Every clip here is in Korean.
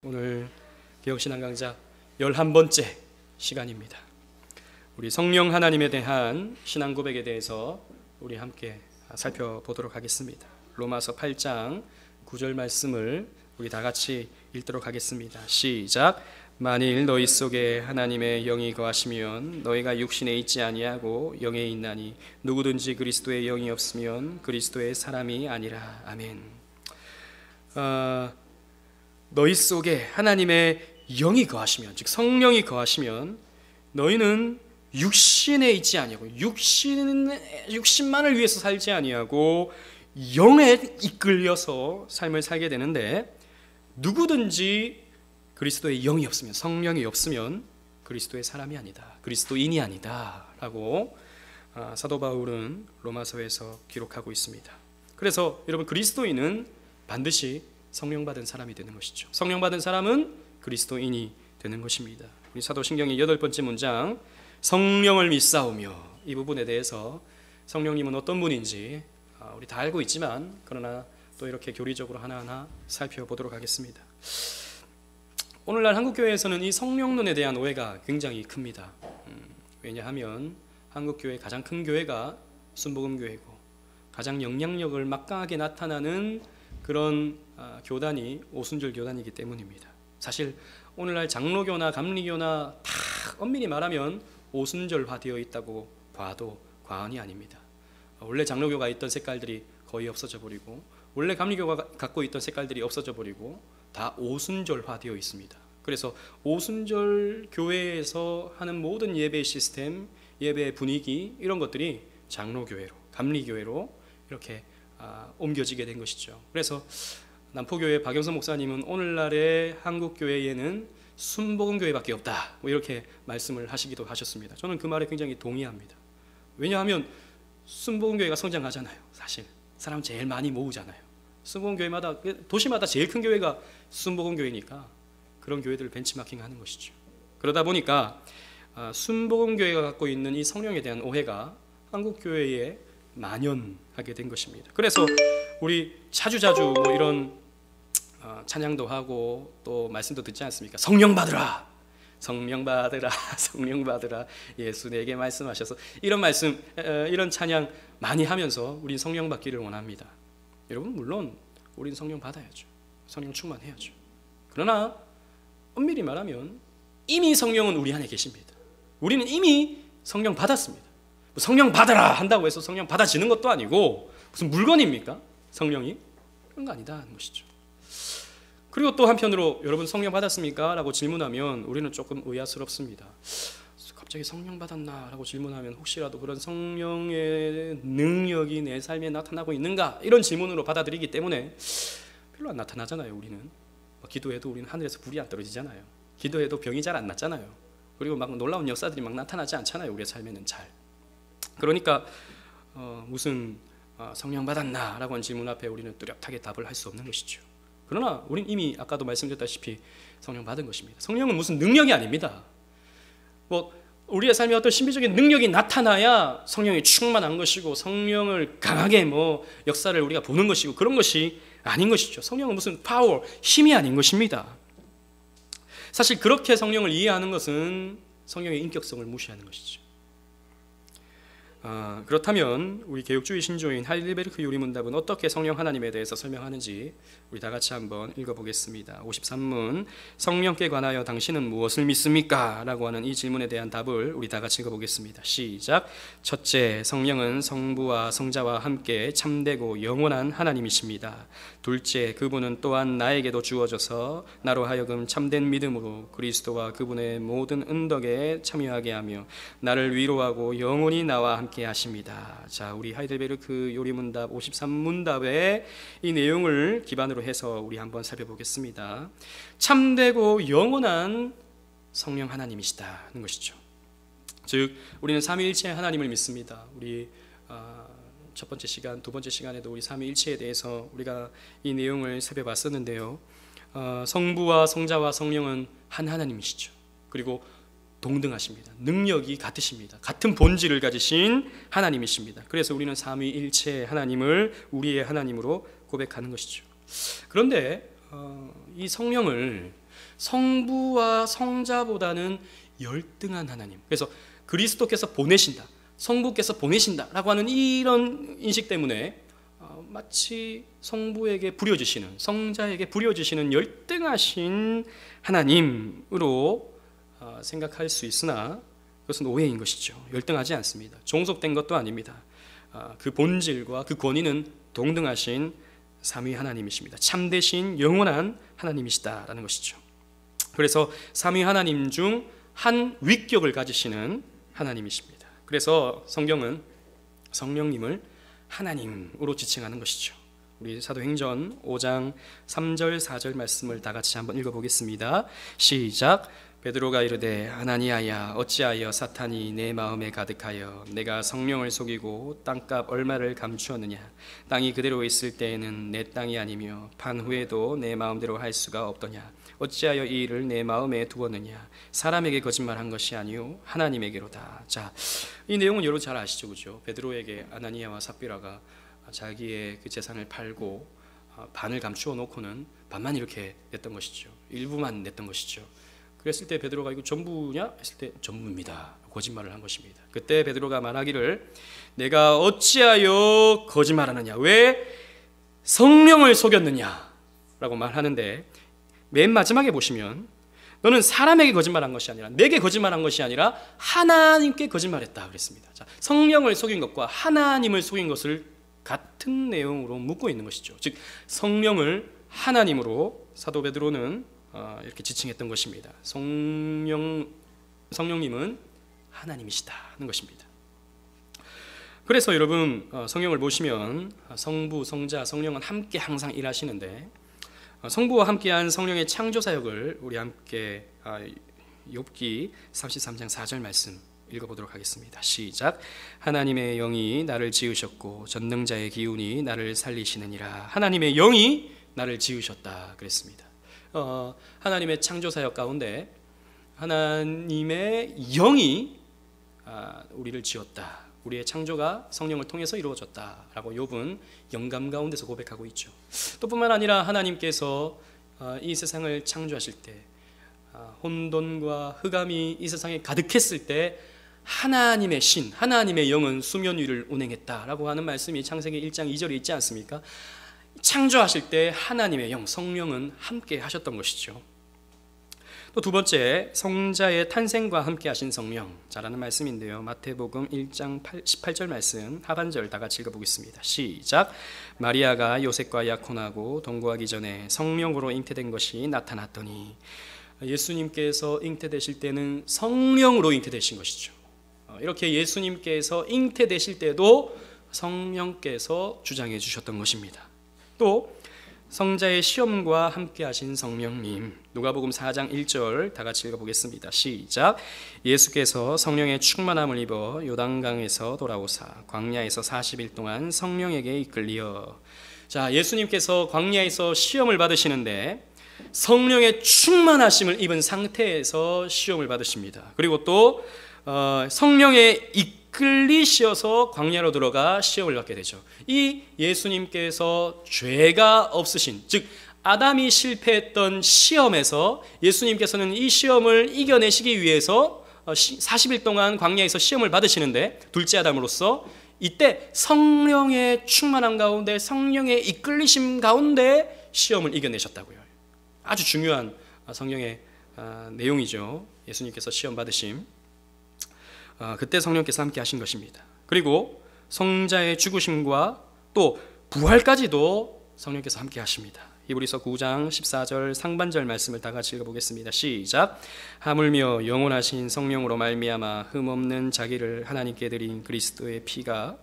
오늘 개혁신앙 강좌 11번째 시간입니다. 우리 성령 하나님에 대한 신앙 고백에 대해서 우리 함께 살펴보도록 하겠습니다. 로마서 8장 9절 말씀을 우리 다 같이 읽도록 하겠습니다. 시작. 만일 너희 속에 하나님의 영이 거하시면 너희가 육신에 있지 아니하고 영에 있나니 누구든지 그리스도의 영이 없으면 그리스도의 사람이 아니라. 아멘. 너희 속에 하나님의 영이 거하시면, 즉 성령이 거하시면 너희는 육신에 있지 아니하고 육신만을 위해서 살지 아니하고 영에 이끌려서 삶을 살게 되는데, 누구든지 그리스도의 영이 없으면, 성령이 없으면 그리스도의 사람이 아니다, 그리스도인이 아니다 라고 사도 바울은 로마서에서 기록하고 있습니다. 그래서 여러분, 그리스도인은 반드시 성령 받은 사람이 되는 것이죠. 성령 받은 사람은 그리스도인이 되는 것입니다. 우리 사도신경의 8번째 문장, 성령을 믿사오며, 이 부분에 대해서 성령님은 어떤 분인지 우리 다 알고 있지만, 그러나 또 이렇게 교리적으로 하나하나 살펴보도록 하겠습니다. 오늘날 한국교회에서는 이 성령론에 대한 오해가 굉장히 큽니다. 왜냐하면 한국교회의 가장 큰 교회가 순복음교회고, 가장 영향력을 막강하게 나타나는 그런 교단이 오순절 교단이기 때문입니다. 사실 오늘날 장로교나 감리교나 다 엄밀히 말하면 오순절화되어 있다고 봐도 과언이 아닙니다. 원래 장로교가 있던 색깔들이 거의 없어져 버리고, 원래 감리교가 갖고 있던 색깔들이 없어져 버리고 다 오순절화되어 있습니다. 그래서 오순절 교회에서 하는 모든 예배 시스템, 예배 분위기, 이런 것들이 장로교회로, 감리교회로 이렇게 옮겨지게 된 것이죠. 그래서 남포교회 박영선 목사님은 오늘날의 한국교회에는 순복음교회밖에 없다, 이렇게 말씀을 하시기도 하셨습니다. 저는 그 말에 굉장히 동의합니다. 왜냐하면 순복음교회가 성장하잖아요. 사실 사람 제일 많이 모으잖아요. 순복음교회마다, 도시마다 제일 큰 교회가 순복음교회니까 그런 교회들을 벤치마킹하는 것이죠. 그러다 보니까 순복음교회가 갖고 있는 이 성령에 대한 오해가 한국교회에 만연하게 된 것입니다. 그래서 우리 자주자주 이런 찬양도 하고 또 말씀도 듣지 않습니까? 성령 받으라, 성령 받으라, 성령 받으라, 예수 내게 말씀하셔서, 이런 말씀, 이런 찬양 많이 하면서 우린 성령 받기를 원합니다. 여러분, 물론 우린 성령 받아야죠. 성령 충만해야죠. 그러나 엄밀히 말하면 이미 성령은 우리 안에 계십니다. 우리는 이미 성령 받았습니다. 성령 받아라 한다고 해서 성령 받아지는 것도 아니고 무슨 물건입니까? 성령이? 그런 거 아니다 하는 것이죠. 그리고 또 한편으로 여러분 성령 받았습니까? 라고 질문하면 우리는 조금 의아스럽습니다. 갑자기 성령 받았나? 라고 질문하면 혹시라도 그런 성령의 능력이 내 삶에 나타나고 있는가? 이런 질문으로 받아들이기 때문에 별로 안 나타나잖아요. 우리는 기도해도 우리는 하늘에서 불이 안 떨어지잖아요. 기도해도 병이 잘 안 낫잖아요. 그리고 막 놀라운 역사들이 막 나타나지 않잖아요. 우리의 삶에는 잘. 그러니까 무슨 성령 받았나? 라고 하는 질문 앞에 우리는 뚜렷하게 답을 할 수 없는 것이죠. 그러나 우린 이미 아까도 말씀드렸다시피 성령 받은 것입니다. 성령은 무슨 능력이 아닙니다. 우리의 삶에 어떤 신비적인 능력이 나타나야 성령이 충만한 것이고, 성령을 강하게 역사를 우리가 보는 것이고, 그런 것이 아닌 것이죠. 성령은 무슨 파워, 힘이 아닌 것입니다. 사실 그렇게 성령을 이해하는 것은 성령의 인격성을 무시하는 것이죠. 그렇다면 우리 개혁주의 신조인 하이델베르크 요리문답은 어떻게 성령 하나님에 대해서 설명하는지 우리 다 같이 한번 읽어보겠습니다. 53문, 성령께 관하여 당신은 무엇을 믿습니까? 라고 하는 이 질문에 대한 답을 우리 다 같이 읽어보겠습니다. 시작. 첫째, 성령은 성부와 성자와 함께 참되고 영원한 하나님이십니다. 둘째, 그분은 또한 나에게도 주어져서 나로 하여금 참된 믿음으로 그리스도와 그분의 모든 은덕에 참여하게 하며 나를 위로하고 영원히 나와 함께 하십니다. 자, 우리 하이델베르크 요리문답 53문답의 이 내용을 기반으로 해서 우리 한번 살펴보겠습니다. 참되고 영원한 성령 하나님이시다는 것이죠. 즉 우리는 삼위일체 하나님을 믿습니다. 우리 첫 번째 시간, 두 번째 시간에도 우리 삼위일체에 대해서 우리가 이 내용을 살펴봤었는데요. 성부와 성자와 성령은 한 하나님이시죠. 그리고 동등하십니다. 능력이 같으십니다. 같은 본질을 가지신 하나님이십니다. 그래서 우리는 삼위일체 하나님을 우리의 하나님으로 고백하는 것이죠. 그런데 이 성령을 성부와 성자보다는 열등한 하나님. 그래서 그리스도께서 보내신다, 성부께서 보내신다라고 하는 이런 인식 때문에 마치 성부에게 부려지시는, 성자에게 부려지시는 열등하신 하나님으로 생각할 수 있으나 그것은 오해인 것이죠. 열등하지 않습니다. 종속된 것도 아닙니다. 그 본질과 그 권위는 동등하신 삼위 하나님이십니다. 참되신 영원한 하나님이시다라는 것이죠. 그래서 삼위 하나님 중 한 위격을 가지시는 하나님이십니다. 그래서 성경은 성령님을 하나님으로 지칭하는 것이죠. 우리 사도행전 5장 3절 4절 말씀을 다 같이 한번 읽어보겠습니다. 시작. 베드로가 이르되 아나니아야 어찌하여 사탄이 내 마음에 가득하여 내가 성령을 속이고 땅값 얼마를 감추었느냐. 땅이 그대로 있을 때에는 내 땅이 아니며 판 후에도 내 마음대로 할 수가 없더냐. 어찌하여 이 일을 내 마음에 두었느냐. 사람에게 거짓말한 것이 아니요 하나님에게로다. 자, 이 내용은 여러분 잘 아시죠, 그죠? 베드로에게 아나니아와 삽비라가 자기의 그 재산을 팔고 반을 감추어 놓고는 반만 이렇게 냈던 것이죠. 일부만 냈던 것이죠. 그랬을 때 베드로가 이거 전부냐? 했을 때 전부입니다. 거짓말을 한 것입니다. 그때 베드로가 말하기를 내가 어찌하여 거짓말하느냐? 왜 성령을 속였느냐? 라고 말하는데 맨 마지막에 보시면 너는 사람에게 거짓말한 것이 아니라 내게 거짓말한 것이 아니라 하나님께 거짓말했다 그랬습니다. 자, 성령을 속인 것과 하나님을 속인 것을 같은 내용으로 묻고 있는 것이죠. 즉 성령을 하나님으로 사도 베드로는 이렇게 지칭했던 것입니다. 성령님은 하나님이시다는 것입니다. 그래서 여러분 성경을 보시면 성부, 성자, 성령은 함께 항상 일하시는데 성부와 함께한 성령의 창조 사역을 우리 함께 욥기 33장 4절 말씀 읽어보도록 하겠습니다. 시작. 하나님의 영이 나를 지으셨고 전능자의 기운이 나를 살리시느니라. 하나님의 영이 나를 지으셨다 그랬습니다. 하나님의 창조 사역 가운데 하나님의 영이 우리를 지었다. 우리의 창조가 성령을 통해서 이루어졌다라고 욥은 영감 가운데서 고백하고 있죠. 또 뿐만 아니라 하나님께서 이 세상을 창조하실 때 혼돈과 흑암이 이 세상에 가득했을 때 하나님의 신, 하나님의 영은 수면 위를 운행했다라고 하는 말씀이 창세기 1장 2절에 있지 않습니까? 창조하실 때 하나님의 영, 성령은 함께 하셨던 것이죠. 또 두 번째, 성자의 탄생과 함께 하신 성령 자라는 말씀인데요. 마태복음 1장 18절 말씀 하반절 다 같이 읽어보겠습니다. 시작. 마리아가 요셉과 약혼하고 동거하기 전에 성령으로 잉태된 것이 나타났더니 예수님께서 잉태되실 때는 성령으로 잉태되신 것이죠. 이렇게 예수님께서 잉태되실 때도 성령께서 주장해 주셨던 것입니다. 또 성자의 시험과 함께 하신 성령님 누가복음 4장 1절 다 같이 읽어보겠습니다. 시작. 예수께서 성령의 충만함을 입어 요단강에서 돌아오사 광야에서 40일 동안 성령에게 이끌리어. 자, 예수님께서 광야에서 시험을 받으시는데 성령의 충만하심을 입은 상태에서 시험을 받으십니다. 그리고 또 성령의 이끌리셔서 광야로 들어가 시험을 받게 되죠. 이 예수님께서 죄가 없으신, 즉 아담이 실패했던 시험에서 예수님께서는 이 시험을 이겨내시기 위해서 40일 동안 광야에서 시험을 받으시는데 둘째 아담으로서 이때 성령의 충만함 가운데 성령의 이끌리심 가운데 시험을 이겨내셨다고요. 아주 중요한 성령의 내용이죠. 예수님께서 시험 받으심. 그때 성령께서 함께 하신 것입니다. 그리고 성자의 죽으심과 또 부활까지도 성령께서 함께 하십니다. 히브리서 9장 14절 상반절 말씀을 다 같이 읽어보겠습니다. 시작. 하물며 영원하신 성령으로 말미암아 흠없는 자기를 하나님께 드린 그리스도의 피가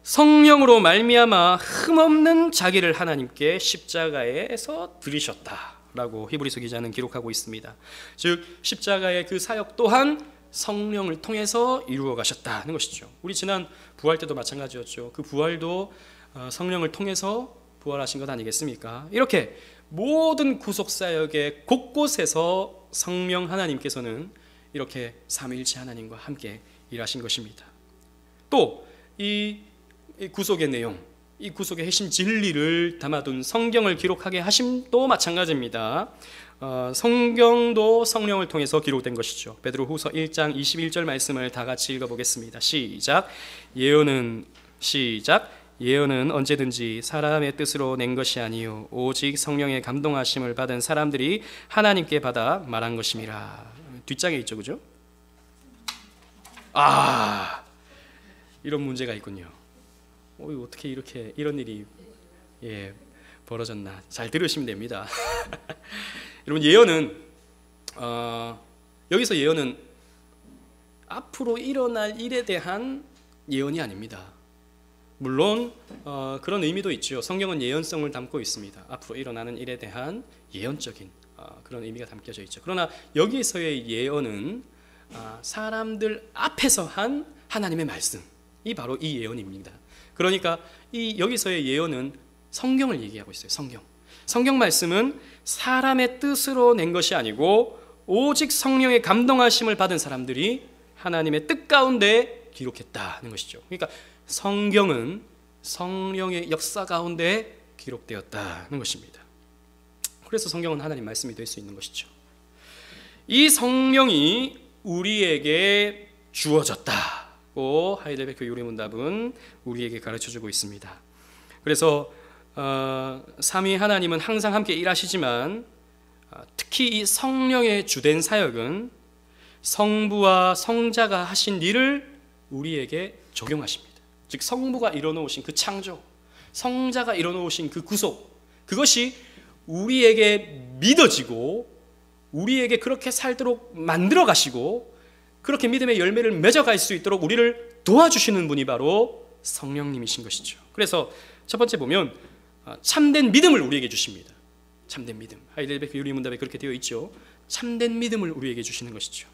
성령으로 말미암아 흠없는 자기를 하나님께 십자가에서 드리셨다 라고 히브리서 기자는 기록하고 있습니다. 즉 십자가의 그 사역 또한 성령을 통해서 이루어 가셨다는 것이죠. 우리 지난 부활 때도 마찬가지였죠. 그 부활도 성령을 통해서 부활하신 것 아니겠습니까? 이렇게 모든 구속사역의 곳곳에서 성령 하나님께서는 이렇게 삼위일체 하나님과 함께 일하신 것입니다. 또 이 구속의 내용, 이 구속의 핵심 진리를 담아둔 성경을 기록하게 하심도 마찬가지입니다. 성경도 성령을 통해서 기록된 것이죠. 베드로후서 1장 21절 말씀을 다 같이 읽어보겠습니다. 시작. 예언은 언제든지 사람의 뜻으로 낸 것이 아니요 오직 성령의 감동하심을 받은 사람들이 하나님께 받아 말한 것임이라. 뒷장에 있죠, 그죠? 이런 문제가 있군요. 어떻게 이런 일이 벌어졌나. 잘 들으시면 됩니다. 여러분, 예언은 여기서 예언은 앞으로 일어날 일에 대한 예언이 아닙니다. 물론 그런 의미도 있죠. 성경은 예언성을 담고 있습니다. 앞으로 일어나는 일에 대한 예언적인 그런 의미가 담겨져 있죠. 그러나 여기서의 예언은 사람들 앞에서 한 하나님의 말씀이 바로 이 예언입니다. 그러니까 여기서의 예언은 성경을 얘기하고 있어요. 성경 말씀은 사람의 뜻으로 낸 것이 아니고 오직 성령의 감동하심을 받은 사람들이 하나님의 뜻 가운데 기록했다는 것이죠. 그러니까 성경은 성령의 역사 가운데 기록되었다는 것입니다. 그래서 성경은 하나님 말씀이 될 수 있는 것이죠. 이 성령이 우리에게 주어졌다고 하이델베르 교리문답은 우리에게 가르쳐주고 있습니다. 그래서 삼위 하나님은 항상 함께 일하시지만 특히 이 성령의 주된 사역은 성부와 성자가 하신 일을 우리에게 적용하십니다. 즉 성부가 이뤄놓으신 그 창조, 성자가 이뤄놓으신 그 구속, 그것이 우리에게 믿어지고 우리에게 그렇게 살도록 만들어 가시고 그렇게 믿음의 열매를 맺어갈 수 있도록 우리를 도와주시는 분이 바로 성령님이신 것이죠. 그래서 첫 번째 보면 참된 믿음을 우리에게 주십니다. 참된 믿음. 하이델베르 교리문답에 그렇게 되어 있죠. 참된 믿음을 우리에게 주시는 것이죠.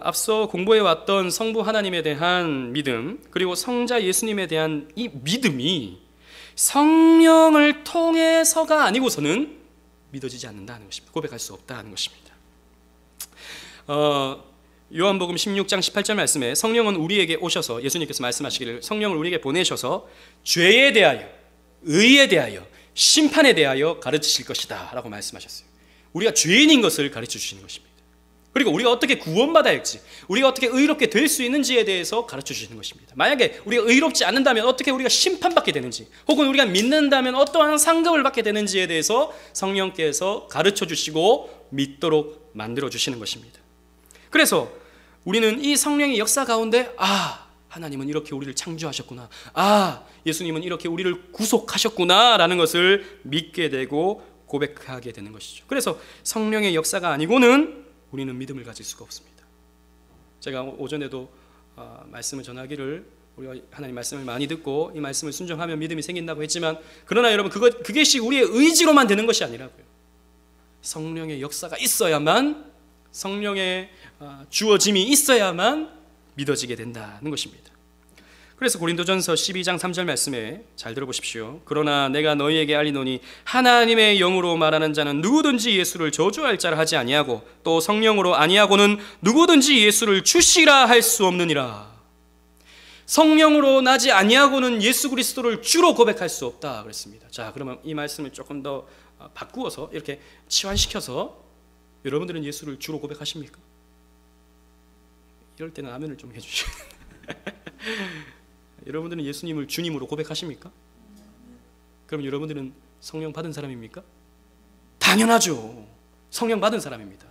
앞서 공부해왔던 성부 하나님에 대한 믿음, 그리고 성자 예수님에 대한 이 믿음이 성령을 통해서가 아니고서는 믿어지지 않는다는 것입니다. 고백할 수 없다는 것입니다. 요한복음 16장 18절 말씀에 성령은 우리에게 오셔서, 예수님께서 말씀하시기를 성령을 우리에게 보내셔서 죄에 대하여, 의에 대하여, 심판에 대하여 가르치실 것이다 라고 말씀하셨어요. 우리가 죄인인 것을 가르쳐 주시는 것입니다. 그리고 우리가 어떻게 구원받아야 할지, 우리가 어떻게 의롭게 될 수 있는지에 대해서 가르쳐 주시는 것입니다. 만약에 우리가 의롭지 않는다면 어떻게 우리가 심판받게 되는지, 혹은 우리가 믿는다면 어떠한 상급을 받게 되는지에 대해서 성령께서 가르쳐 주시고 믿도록 만들어 주시는 것입니다. 그래서 우리는 이 성령의 역사 가운데 하나님은 이렇게 우리를 창조하셨구나, 예수님은 이렇게 우리를 구속하셨구나 라는 것을 믿게 되고 고백하게 되는 것이죠. 그래서 성령의 역사가 아니고는 우리는 믿음을 가질 수가 없습니다. 제가 오전에도 말씀을 전하기를 우리가 하나님 말씀을 많이 듣고 이 말씀을 순종하면 믿음이 생긴다고 했지만, 그러나 여러분 그것이 우리의 의지로만 되는 것이 아니라고요. 성령의 역사가 있어야만, 성령의 주어짐이 있어야만 믿어지게 된다는 것입니다. 그래서 고린도전서 12장 3절 말씀에 잘 들어보십시오. 그러나 내가 너희에게 알리노니 하나님의 영으로 말하는 자는 누구든지 예수를 저주할 자라 하지 아니하고 또 성령으로 아니하고는 누구든지 예수를 주시라 할 수 없느니라. 성령으로 나지 아니하고는 예수 그리스도를 주로 고백할 수 없다 그랬습니다. 자, 그러면 이 말씀을 조금 더 바꾸어서 이렇게 치환시켜서 여러분들은 예수를 주로 고백하십니까? 이럴 때는 아멘을 좀 해주시죠. 여러분들은 예수님을 주님으로 고백하십니까? 그럼 여러분들은 성령 받은 사람입니까? 당연하죠. 성령 받은 사람입니다.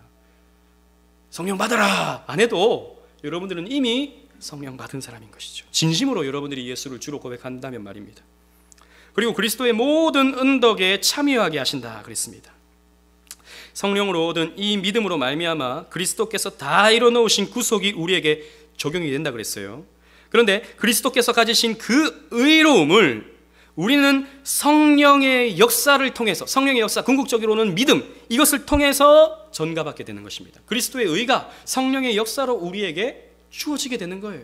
성령 받아라 안 해도 여러분들은 이미 성령 받은 사람인 것이죠. 진심으로 여러분들이 예수를 주로 고백한다면 말입니다. 그리고 그리스도의 모든 은덕에 참여하게 하신다 그랬습니다. 성령으로 얻은 이 믿음으로 말미암아 그리스도께서 다 이뤄놓으신 구속이 우리에게 적용이 된다 그랬어요. 그런데 그리스도께서 가지신 그 의로움을 우리는 성령의 역사를 통해서, 성령의 역사, 궁극적으로는 믿음, 이것을 통해서 전가받게 되는 것입니다. 그리스도의 의가 성령의 역사로 우리에게 주어지게 되는 거예요.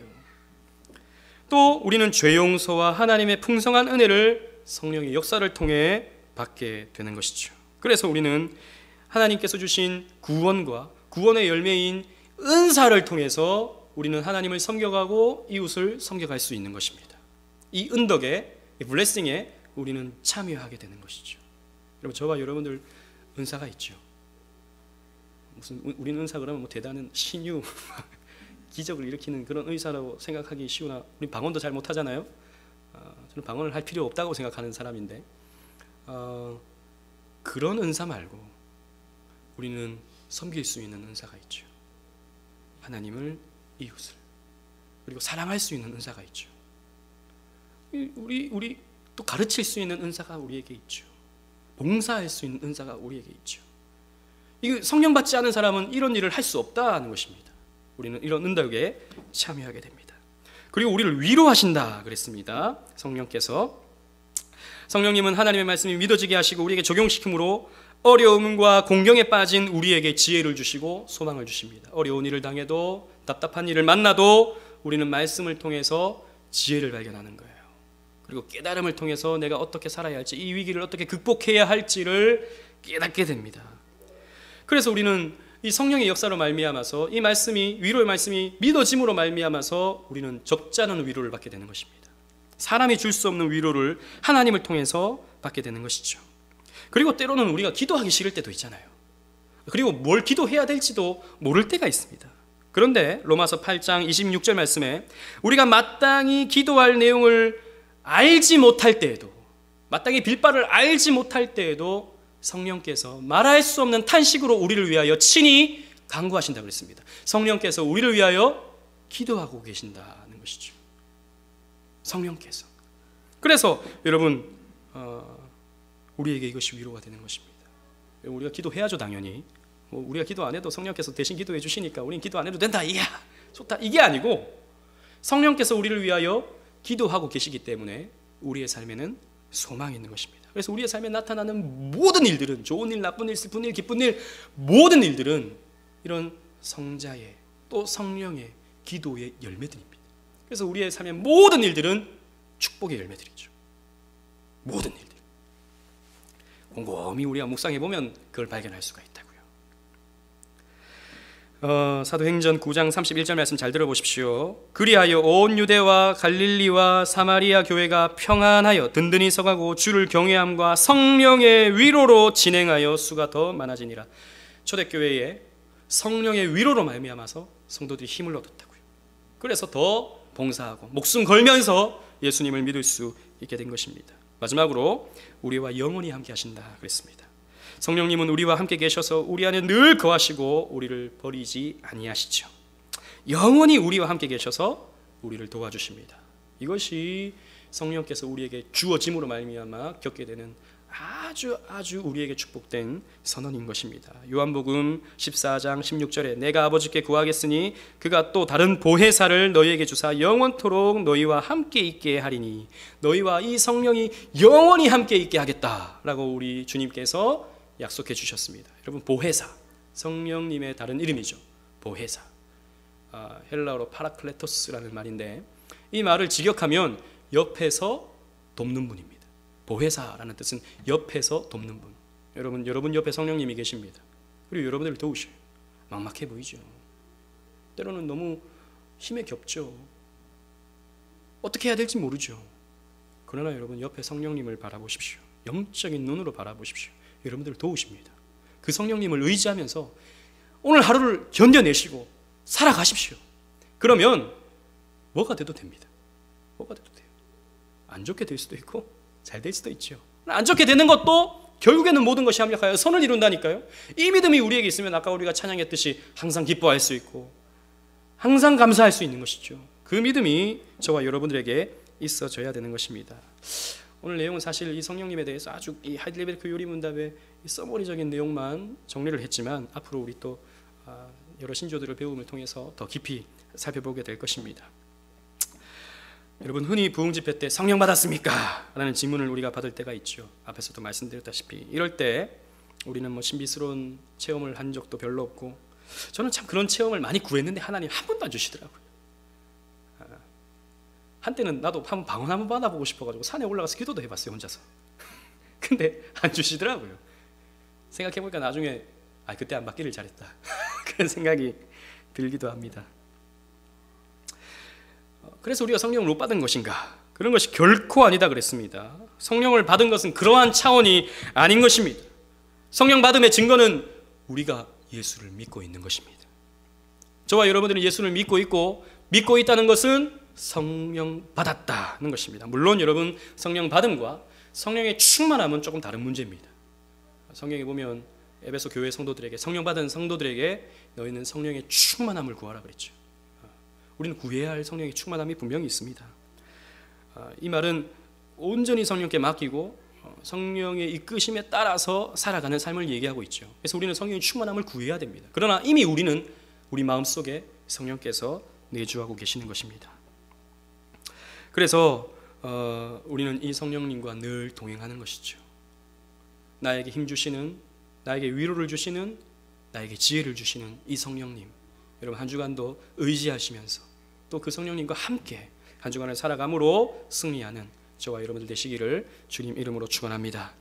또 우리는 죄 용서와 하나님의 풍성한 은혜를 성령의 역사를 통해 받게 되는 것이죠. 그래서 우리는 하나님께서 주신 구원과 구원의 열매인 은사를 통해서 우리는 하나님을 섬겨가고 이웃을 섬겨갈 수 있는 것입니다. 이 은덕에 이 블레싱에 우리는 참여하게 되는 것이죠. 여러분, 저와 여러분들 은사가 있죠. 무슨 우리는 은사 그러면 뭐 대단한 신유 기적을 일으키는 그런 의사라고 생각하기 쉬우나, 우리 방언도 잘 못하잖아요. 저는 방언을 할 필요 없다고 생각하는 사람인데, 그런 은사 말고 우리는 섬길 수 있는 은사가 있죠. 하나님을, 이웃을, 그리고 사랑할 수 있는 은사가 있죠. 우리 또 가르칠 수 있는 은사가 우리에게 있죠. 봉사할 수 있는 은사가 우리에게 있죠. 이거 성령 받지 않은 사람은 이런 일을 할 수 없다는 것입니다. 우리는 이런 은덕에 참여하게 됩니다. 그리고 우리를 위로하신다 그랬습니다. 성령께서. 성령님은 하나님의 말씀이 믿어지게 하시고 우리에게 적용시킴으로 어려움과 공경에 빠진 우리에게 지혜를 주시고 소망을 주십니다. 어려운 일을 당해도, 답답한 일을 만나도 우리는 말씀을 통해서 지혜를 발견하는 거예요. 그리고 깨달음을 통해서 내가 어떻게 살아야 할지, 이 위기를 어떻게 극복해야 할지를 깨닫게 됩니다. 그래서 우리는 이 성령의 역사로 말미암아서 이 말씀이, 위로의 말씀이 믿어짐으로 말미암아서 우리는 적지 않은 위로를 받게 되는 것입니다. 사람이 줄 수 없는 위로를 하나님을 통해서 받게 되는 것이죠. 그리고 때로는 우리가 기도하기 싫을 때도 있잖아요. 그리고 뭘 기도해야 될지도 모를 때가 있습니다. 그런데 로마서 8장 26절 말씀에 우리가 마땅히 기도할 내용을 알지 못할 때에도, 마땅히 빌 바를 알지 못할 때에도 성령께서 말할 수 없는 탄식으로 우리를 위하여 친히 간구하신다고 그랬습니다. 성령께서 우리를 위하여 기도하고 계신다는 것이죠. 성령께서. 그래서 여러분, 우리에게 이것이 위로가 되는 것입니다. 우리가 기도해야죠, 당연히. 우리가 기도 안 해도 성령께서 대신 기도해 주시니까 우린 기도 안 해도 된다, 이야 좋다, 이게 아니고 성령께서 우리를 위하여 기도하고 계시기 때문에 우리의 삶에는 소망이 있는 것입니다. 그래서 우리의 삶에 나타나는 모든 일들은, 좋은 일, 나쁜 일, 슬픈 일, 기쁜 일, 모든 일들은 이런 성자의, 또 성령의 기도의 열매들입니다. 그래서 우리의 삶의 모든 일들은 축복의 열매들이죠. 모든 일들. 곰곰이 우리가 묵상해 보면 그걸 발견할 수가 있다고요. 사도행전 9장 31절 말씀 잘 들어보십시오. 그리하여 온 유대와 갈릴리와 사마리아 교회가 평안하여 든든히 서가고 주를 경외함과 성령의 위로로 진행하여 수가 더 많아지니라. 초대교회에 성령의 위로로 말미암아서 성도들이 힘을 얻었다고요. 그래서 더 봉사하고 목숨 걸면서 예수님을 믿을 수 있게 된 것입니다. 마지막으로 우리와 영원히 함께 하신다 그랬습니다. 성령님은 우리와 함께 계셔서 우리 안에 늘 거하시고 우리를 버리지 아니하시죠. 영원히 우리와 함께 계셔서 우리를 도와주십니다. 이것이 성령께서 우리에게 주어짐으로 말미암아 겪게 되는 아주 우리에게 축복된 선언인 것입니다. 요한복음 14장 16절에 내가 아버지께 구하겠으니 그가 또 다른 보혜사를 너희에게 주사 영원토록 너희와 함께 있게 하리니, 너희와 이 성령이 영원히 함께 있게 하겠다라고 우리 주님께서 약속해 주셨습니다. 여러분, 보혜사, 성령님의 다른 이름이죠. 보혜사. 헬라어로 파라클레토스라는 말인데, 이 말을 직역하면 옆에서 돕는 분입니다. 보혜사라는 뜻은 옆에서 돕는 분. 여러분 옆에 성령님이 계십니다. 그리고 여러분들을 도우셔요. 막막해 보이죠. 때로는 너무 힘에 겹죠. 어떻게 해야 될지 모르죠. 그러나 여러분, 옆에 성령님을 바라보십시오. 영적인 눈으로 바라보십시오. 여러분들을 도우십니다. 그 성령님을 의지하면서 오늘 하루를 견뎌내시고 살아가십시오. 그러면 뭐가 돼도 됩니다. 뭐가 돼도 돼요. 안 좋게 될 수도 있고 잘 될 수도 있죠. 안 좋게 되는 것도 결국에는 모든 것이 합력하여 선을 이룬다니까요. 이 믿음이 우리에게 있으면 아까 우리가 찬양했듯이 항상 기뻐할 수 있고 항상 감사할 수 있는 것이죠. 그 믿음이 저와 여러분들에게 있어져야 되는 것입니다. 오늘 내용은 사실 이 성령님에 대해서 아주 이 하이델베르크 요리문답의 서머리적인 내용만 정리를 했지만 앞으로 우리 또 여러 신조들을 배움을 통해서 더 깊이 살펴보게 될 것입니다. 여러분, 흔히 부흥 집회 때 성령 받았습니까? 라는 질문을 우리가 받을 때가 있죠. 앞에서도 말씀드렸다시피 이럴 때 우리는 뭐 신비스러운 체험을 한 적도 별로 없고, 저는 참 그런 체험을 많이 구했는데 하나님 한 번도 안 주시더라고요. 한때는 나도 한번 방언 한번 받아보고 싶어가지고 산에 올라가서 기도도 해봤어요, 혼자서. 근데 안 주시더라고요. 생각해보니까 나중에 그때 안 받기를 잘했다 그런 생각이 들기도 합니다. 그래서 우리가 성령을 못 받은 것인가? 그런 것이 결코 아니다 그랬습니다. 성령을 받은 것은 그러한 차원이 아닌 것입니다. 성령 받음의 증거는 우리가 예수를 믿고 있는 것입니다. 저와 여러분들은 예수를 믿고 있고, 믿고 있다는 것은 성령 받았다는 것입니다. 물론 여러분, 성령 받음과 성령의 충만함은 조금 다른 문제입니다. 성경에 보면 에베소 교회 성도들에게, 성령 받은 성도들에게 너희는 성령의 충만함을 구하라 그랬죠. 우리는 구해야 할 성령의 충만함이 분명히 있습니다. 이 말은 온전히 성령께 맡기고 성령의 이끄심에 따라서 살아가는 삶을 얘기하고 있죠. 그래서 우리는 성령의 충만함을 구해야 됩니다. 그러나 이미 우리는 우리 마음속에 성령께서 내주하고 계시는 것입니다. 그래서 우리는 이 성령님과 늘 동행하는 것이죠. 나에게 힘 주시는, 나에게 위로를 주시는, 나에게 지혜를 주시는 이 성령님, 여러분 한 주간도 의지하시면서 또 그 성령님과 함께 한 주간을 살아감으로 승리하는 저와 여러분들 되시기를 주님 이름으로 축원합니다.